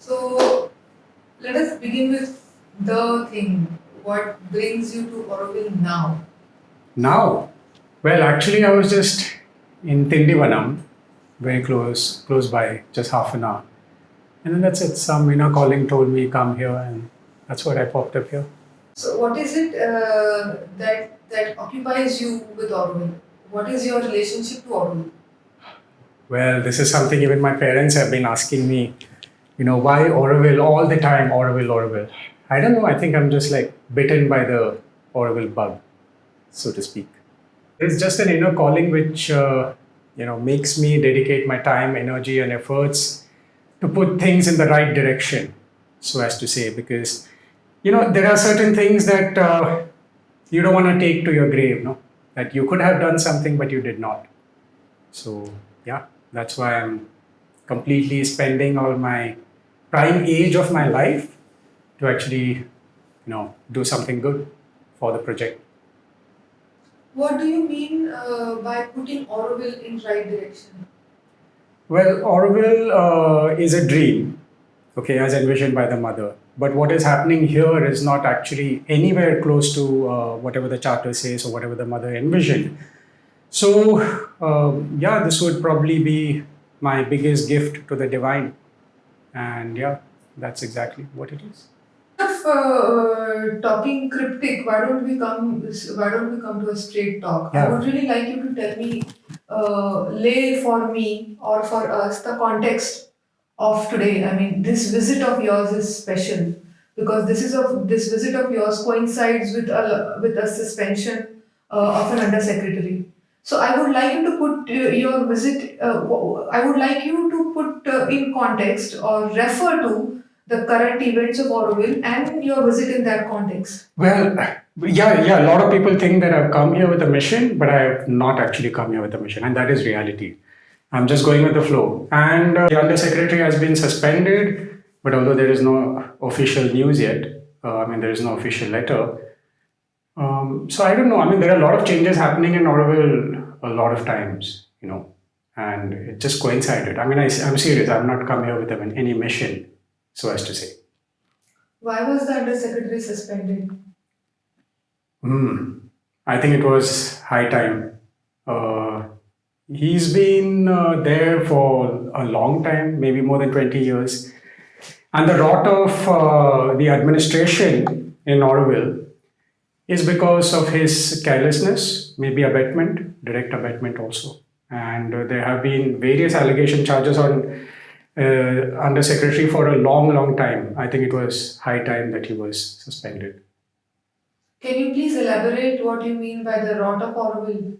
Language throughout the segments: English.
So let us begin with the thing. What brings you to Auroville now? Now, well, actually, I was just in Tindivanam, very close by, just half an hour. And then that's it. Some inner calling told me come here, and that's what I popped up here. So what is it that occupies you with Auroville? What is your relationship to Auroville? Well, this is something even my parents have been asking me. Why Auroville all the time? Auroville, Auroville. I don't know. I think I'm just like bitten by the Auroville bug, so to speak. It's just an inner calling which makes me dedicate my time, energy, and efforts to put things in the right direction, so as to say, because there are certain things that you don't want to take to your grave, no, that you could have done something but you did not. So yeah, that's why I'm completely spending all my prime age of my life to actually do something good for the project. What do you mean by putting Auroville in right direction? Well, Auroville is a dream, okay, as envisioned by the mother. But what is happening here is not actually anywhere close to whatever the charter says or whatever the mother envisioned. So, yeah, this would probably be my biggest gift to the divine. And yeah, that's exactly what it is. Of talking cryptic, why don't we come to a straight talk? I Yeah. would really like you to tell me, lay for me or for us the context of today. I mean, this visit of yours is special because this visit of yours coincides with a suspension of an undersecretary. So I would like you to put your visit. I would like you to put in context or refer to the current events of Auroville and your visit in that context. Well, yeah. A lot of people think that I've come here with a mission, but I have not actually come here with a mission, and that is reality. I'm just going with the flow. And the undersecretary has been suspended, but although there is no official news yet, there is no official letter. So I don't know. There are a lot of changes happening in Auroville a lot of times, and it just coincided. I'm serious. I've not come here with any mission, so as to say. Why was the undersecretary suspended? I think it was high time. He's been there for a long time, maybe more than 20 years. And the rot of the administration in Auroville is because of his carelessness, maybe abetment, direct abetment also. And there have been various allegation charges on undersecretary for a long time. I think it was high time that he was suspended. Can you please elaborate what you mean by the rot of Auroville?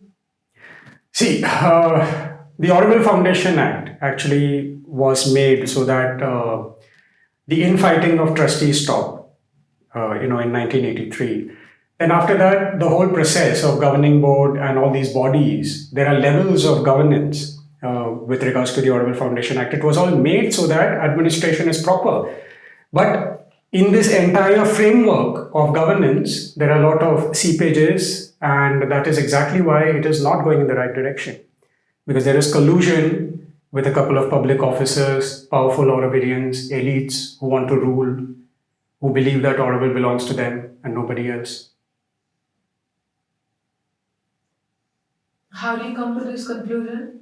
See, the Auroville Foundation Act actually was made so that the infighting of trustees stopped, in 1983. Then after that, the whole process of governing board and all these bodies, there are levels of governance with regards to the Auroville Foundation Act. It was all made so that administration is proper. But in this entire framework of governance, there are a lot of seepages, and that is exactly why it is not going in the right direction. Because there is collusion with a couple of public officers, powerful Aurovilians, elites who want to rule, who believe that Auroville belongs to them and nobody else. How do you come to this conclusion?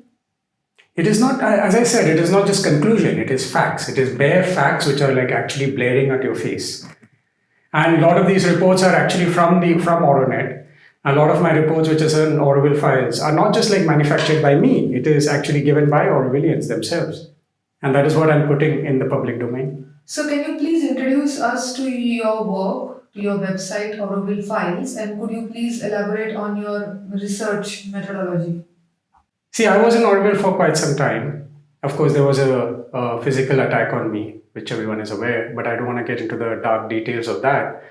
It is not, as I said, it is not just conclusion, it is facts. It is bare facts which are like actually blaring at your face. And a lot of these reports are actually from Auronet. A lot of my reports, which is in Auroville Files, are not just like manufactured by me. It is actually given by Aurovilians themselves. And that is what I'm putting in the public domain. So can you please introduce us to your work, to your website, Auroville Files, and could you please elaborate on your research methodology? See, I was in Auroville for quite some time. Of course, there was a physical attack on me, which everyone is aware, but I don't want to get into the dark details of that.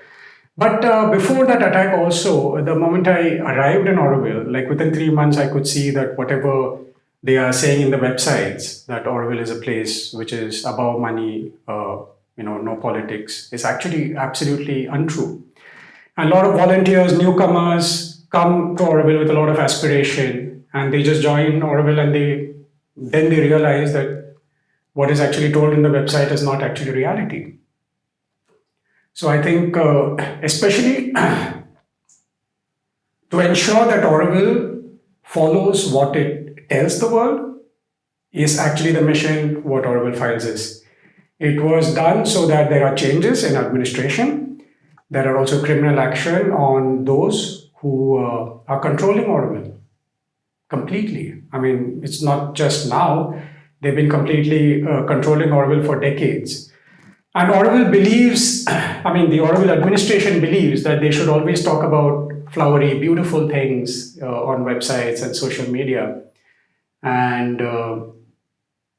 But before that attack also, the moment I arrived in Auroville, like within 3 months, I could see that whatever they are saying in the websites, that Auroville is a place which is above money, no politics, is actually absolutely untrue. And a lot of volunteers, newcomers, come to Auroville with a lot of aspiration, and they just join Auroville, and then they realize that what is actually told in the website is not actually reality. So I think, especially to ensure that Auroville follows what it tells the world, is actually the mission what Auroville Files is. It was done so that there are changes in administration. There are also criminal action on those who are controlling Auroville completely. I mean, it's not just now. They've been completely controlling Auroville for decades. And Auroville believes, I mean, the Auroville administration believes that they should always talk about flowery, beautiful things on websites and social media. And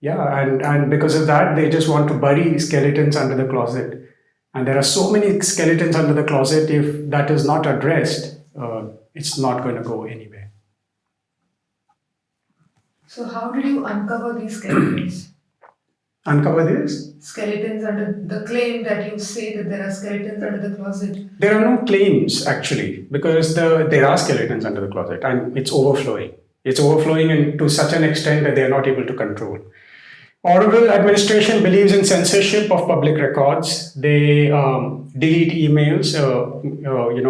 and because of that, they just want to bury skeletons under the closet. And there are so many skeletons under the closet. If that is not addressed, it's not going to go anywhere. So how did you uncover these skeletons? Uncover this? Skeletons under the claim that you say that there are skeletons under the closet. There are no claims actually, because there are skeletons under the closet and it's overflowing. It's overflowing to such an extent that they are not able to control. Auroville administration believes in censorship of public records. They delete emails,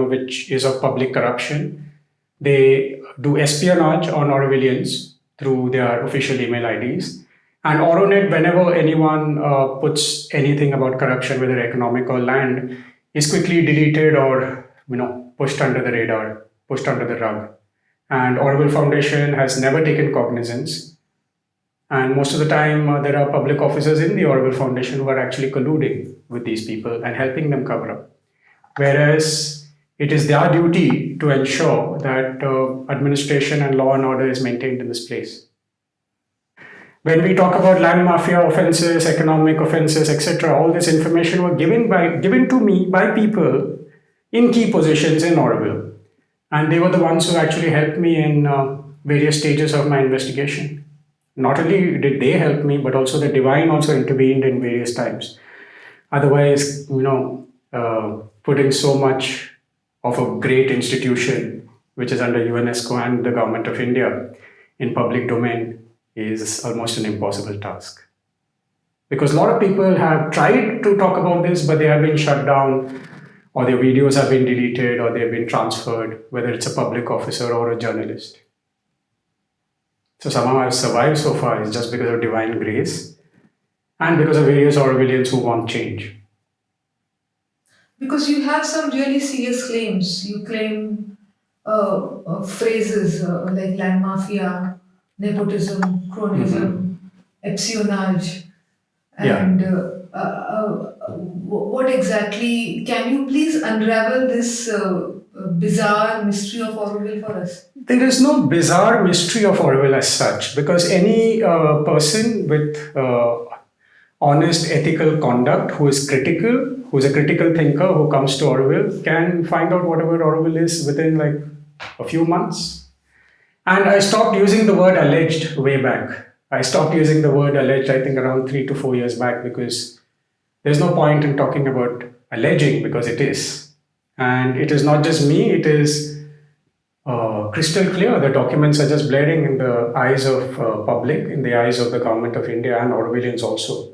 which is of public corruption. They do espionage on Aurovilians through their official email IDs. And Auronet, whenever anyone puts anything about corruption, whether economic or land, is quickly deleted or pushed under the radar, pushed under the rug. And Auroville Foundation has never taken cognizance. And most of the time, there are public officers in the Auroville Foundation who are actually colluding with these people and helping them cover up. Whereas it is their duty to ensure that administration and law and order is maintained in this place. When we talk about land mafia offenses, economic offenses, etc., all this information were given to me by people in key positions in Auroville. And they were the ones who actually helped me in various stages of my investigation. Not only did they help me, but also the divine also intervened in various times. Otherwise, putting so much of a great institution, which is under UNESCO and the government of India, in public domain is almost an impossible task. Because a lot of people have tried to talk about this, but they have been shut down, or their videos have been deleted, or they've been transferred, whether it's a public officer or a journalist. So somehow I've survived so far is just because of divine grace and because of various Aurovilians who want change. Because you have some really serious claims. You claim phrases like land mafia, nepotism, cronyism, espionage, and what exactly? Can you please unravel this bizarre mystery of Auroville for us? There is no bizarre mystery of Auroville as such, because any person with honest ethical conduct who is critical, who is a critical thinker who comes to Auroville can find out whatever Auroville is within like a few months. And I stopped using the word alleged way back. I stopped using the word alleged, I think, around 3 to 4 years back, because there's no point in talking about alleging, because it is. And it is not just me, it is crystal clear. The documents are just blaring in the eyes of public, in the eyes of the government of India and Aurovilians also.